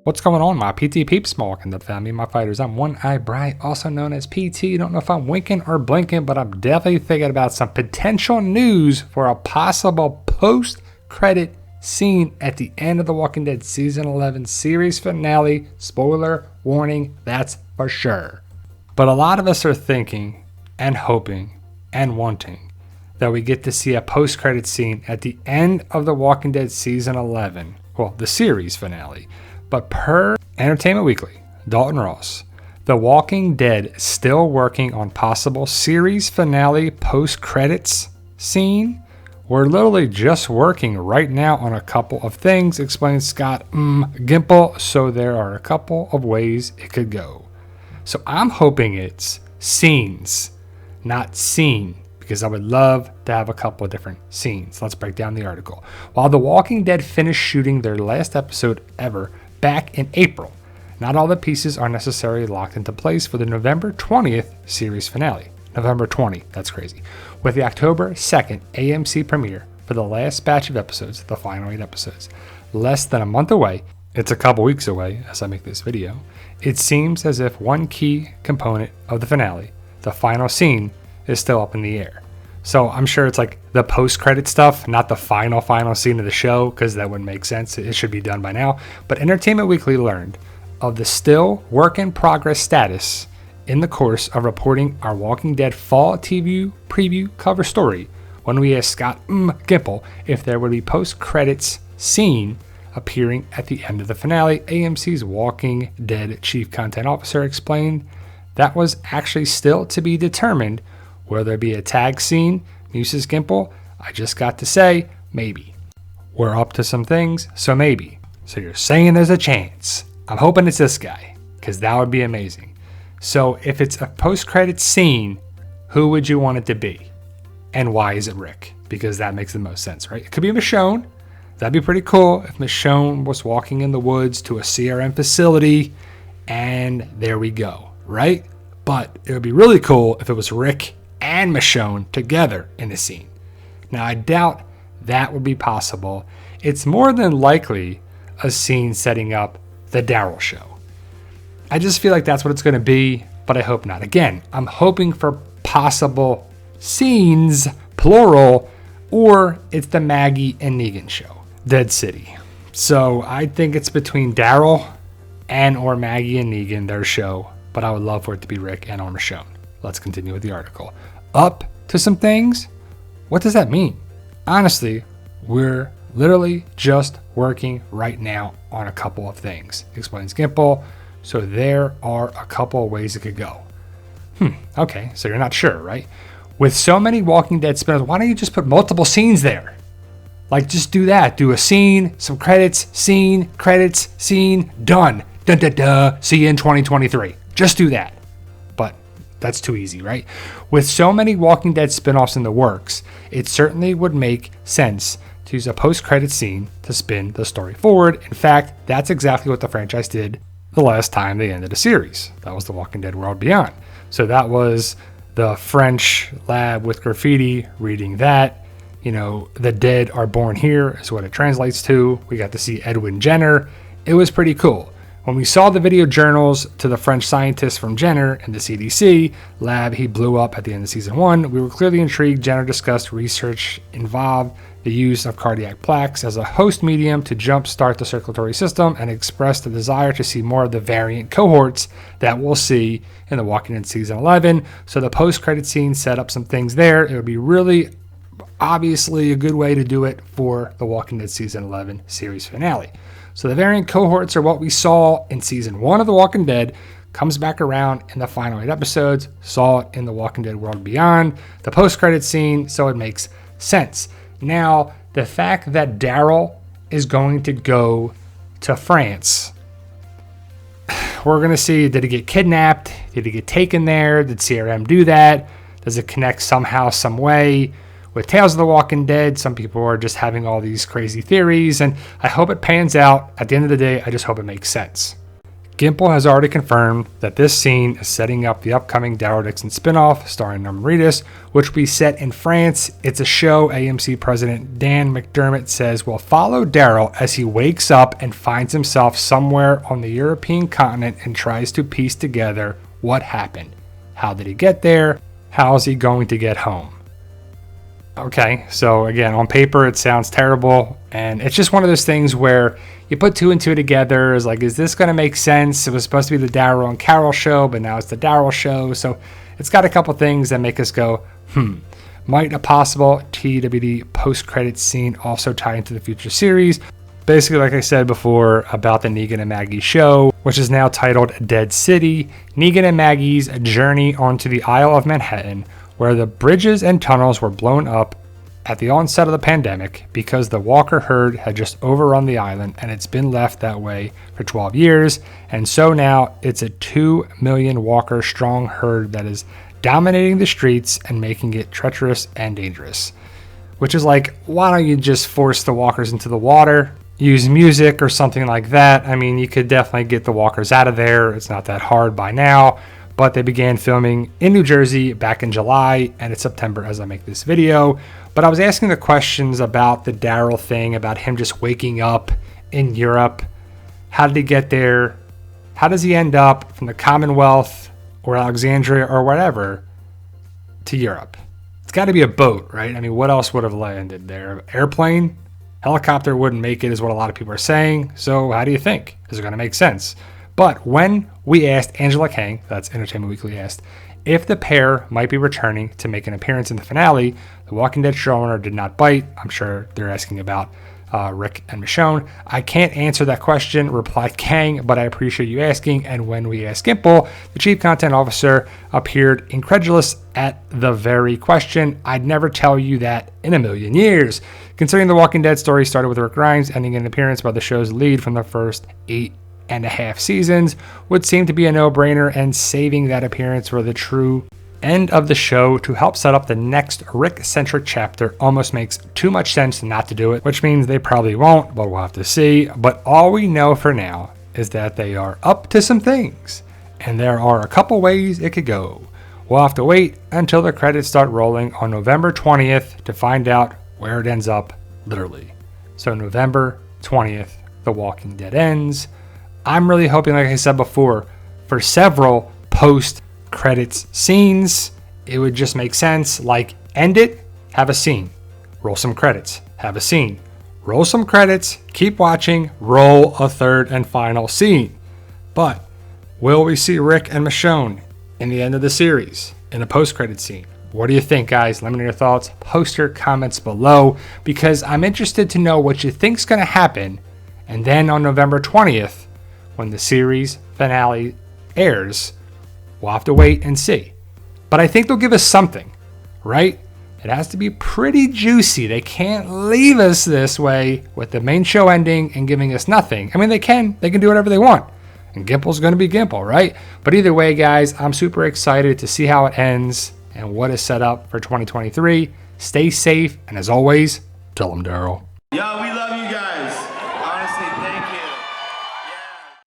What's going on, my PT peeps, my Walking Dead family, my fighters? I'm One-Eye Bright, also known as PT. Don't know if I'm winking or blinking, but I'm definitely thinking about some potential news for a possible post-credit scene at the end of The Walking Dead Season 11 series finale. Spoiler warning, that's for sure. But a lot of us are thinking and hoping and wanting that we get to see a post-credit scene at the end of The Walking Dead Season 11, well, the series finale. But per Entertainment Weekly, Dalton Ross, The Walking Dead still working on possible series finale post-credits scene. We're literally just working right now on a couple of things, explains Scott Gimple, so there are a couple of ways it could go. So I'm hoping it's scenes, not scene, because I would love to have a couple of different scenes. Let's break down the article. While The Walking Dead finished shooting their last episode ever back in April, not all the pieces are necessarily locked into place for the November 20th series finale. November 20, that's crazy. With the October 2nd AMC premiere for the last batch of episodes, the final 8 episodes, less than a month away, it's a couple weeks away as I make this video, it seems as if one key component of the finale, the final scene, is still up in the air. So I'm sure it's like the post-credit stuff, not the final scene of the show, because that wouldn't make sense. It should be done by now. But Entertainment Weekly learned of the still work-in-progress status in the course of reporting our Walking Dead fall TV preview cover story when we asked Scott Gimple if there would be post-credits scene appearing at the end of the finale. AMC's Walking Dead Chief Content Officer explained that was actually still to be determined. Will there be a tag scene? Muses Gimple, I just got to say, maybe. We're up to some things, so maybe. So you're saying there's a chance. I'm hoping it's this guy, because that would be amazing. So if it's a post-credit scene, who would you want it to be? And why is it Rick? Because that makes the most sense, right? It could be Michonne. That'd be pretty cool if Michonne was walking in the woods to a CRM facility, and there we go, right? But it would be really cool if it was Rick and Michonne together in the scene. Now, I doubt that would be possible. It's more than likely a scene setting up the Daryl show. I just feel like that's what it's going to be, but I hope not. Again, I'm hoping for possible scenes, plural, or it's the Maggie and Negan show, Dead City. So I think it's between Daryl and or Maggie and Negan, their show, but I would love for it to be Rick and or Michonne. Let's continue with the article. Up to some things? What does that mean? Honestly, we're literally just working right now on a couple of things, explains Gimple. So there are a couple of ways it could go. Okay, so you're not sure, right? With so many Walking Dead spin-offs, why don't you just put multiple scenes there? Like, just do that. Do a scene, some credits, scene, done. Dun, dun, dun. See you in 2023. Just do that. But that's too easy, right? With so many Walking Dead spin-offs in the works, it certainly would make sense to use a post-credit scene to spin the story forward. In fact, that's exactly what the franchise did the last time they ended a series. That was The Walking Dead World Beyond. So that was the French lab with graffiti reading that. You know, the dead are born here is what it translates to. We got to see Edwin Jenner. It was pretty cool. When we saw the video journals to the French scientist from Jenner and the CDC lab he blew up at the end of season 1, we were clearly intrigued. Jenner discussed research involved the use of cardiac plaques as a host medium to jumpstart the circulatory system and expressed a desire to see more of the variant cohorts that we'll see in The Walking Dead season 11. So the post-credit scene set up some things there. It would be really obviously a good way to do it for The Walking Dead season 11 series finale. So the variant cohorts are what we saw in season 1 of The Walking Dead, comes back around in the final 8 episodes, saw it in The Walking Dead World Beyond, the post-credit scene, so it makes sense. Now, the fact that Daryl is going to go to France, we're going to see, did he get kidnapped? Did he get taken there? Did CRM do that? Does it connect somehow, some way with Tales of the Walking Dead? Some people are just having all these crazy theories, and I hope it pans out. At the end of the day, I just hope it makes sense. Gimple has already confirmed that this scene is setting up the upcoming Daryl Dixon spinoff starring Norman Reedus, which will be set in France. It's a show AMC president Dan McDermott says will follow Daryl as he wakes up and finds himself somewhere on the European continent and tries to piece together what happened. How did he get there? How is he going to get home? Okay, so again, on paper it sounds terrible, and it's just one of those things where you put two and two together. Is like, is this going to make sense? It was supposed to be the Daryl and Carol show, but now it's the Daryl show. So it's got a couple things that make us go, Might a possible TWD post-credit scene also tie into the future series? Basically, like I said before about the Negan and Maggie show, which is now titled Dead City, Negan and Maggie's journey onto the Isle of Manhattan, where the bridges and tunnels were blown up at the onset of the pandemic because the Walker herd had just overrun the island, and it's been left that way for 12 years. And so now it's a 2 million Walker strong herd that is dominating the streets and making it treacherous and dangerous. Which is like, why don't you just force the Walkers into the water? Use music or something like that. I mean, you could definitely get the Walkers out of there. It's not that hard by now. But they began filming in New Jersey back in July, and it's September as I make this video. But I was asking the questions about the Daryl thing, about him just waking up in Europe. How did he get there? How does he end up from the Commonwealth or Alexandria or whatever to Europe? It's got to be a boat, right? I mean, what else would have landed there? Airplane? Helicopter wouldn't make it, is what a lot of people are saying. So how do you think? Is it going to make sense? But when we asked Angela Kang, that's Entertainment Weekly asked, if the pair might be returning to make an appearance in the finale, the Walking Dead showrunner did not bite. I'm sure they're asking about Rick and Michonne. I can't answer that question, replied Kang, but I appreciate you asking. And when we asked Gimple, the chief content officer appeared incredulous at the very question. I'd never tell you that in a million years. Considering the Walking Dead story started with Rick Grimes ending in an appearance by the show's lead from the first 8.5 seasons, would seem to be a no-brainer, and saving that appearance for the true end of the show to help set up the next Rick-centric chapter almost makes too much sense not to do it, which means they probably won't, but we'll have to see. But all we know for now is that they are up to some things, and there are a couple ways it could go. We'll have to wait until the credits start rolling on November 20th to find out where it ends up, literally. So November 20th, The Walking Dead ends. I'm really hoping, like I said before, for several post-credits scenes. It would just make sense, like end it, have a scene, roll some credits, have a scene, roll some credits, keep watching, roll a third and final scene. But will we see Rick and Michonne in the end of the series in a post-credit scene? What do you think, guys? Let me know your thoughts. Post your comments below, because I'm interested to know what you think's going to happen. And then on November 20th, when the series finale airs, we'll have to wait and see. But I think they'll give us something, right? It has to be pretty juicy. They can't leave us this way with the main show ending and giving us nothing. I mean, they can do whatever they want. And Gimple's going to be Gimple, right? But either way, guys, I'm super excited to see how it ends and what is set up for 2023. Stay safe, and as always, tell them Daryl. Yo, we love you guys.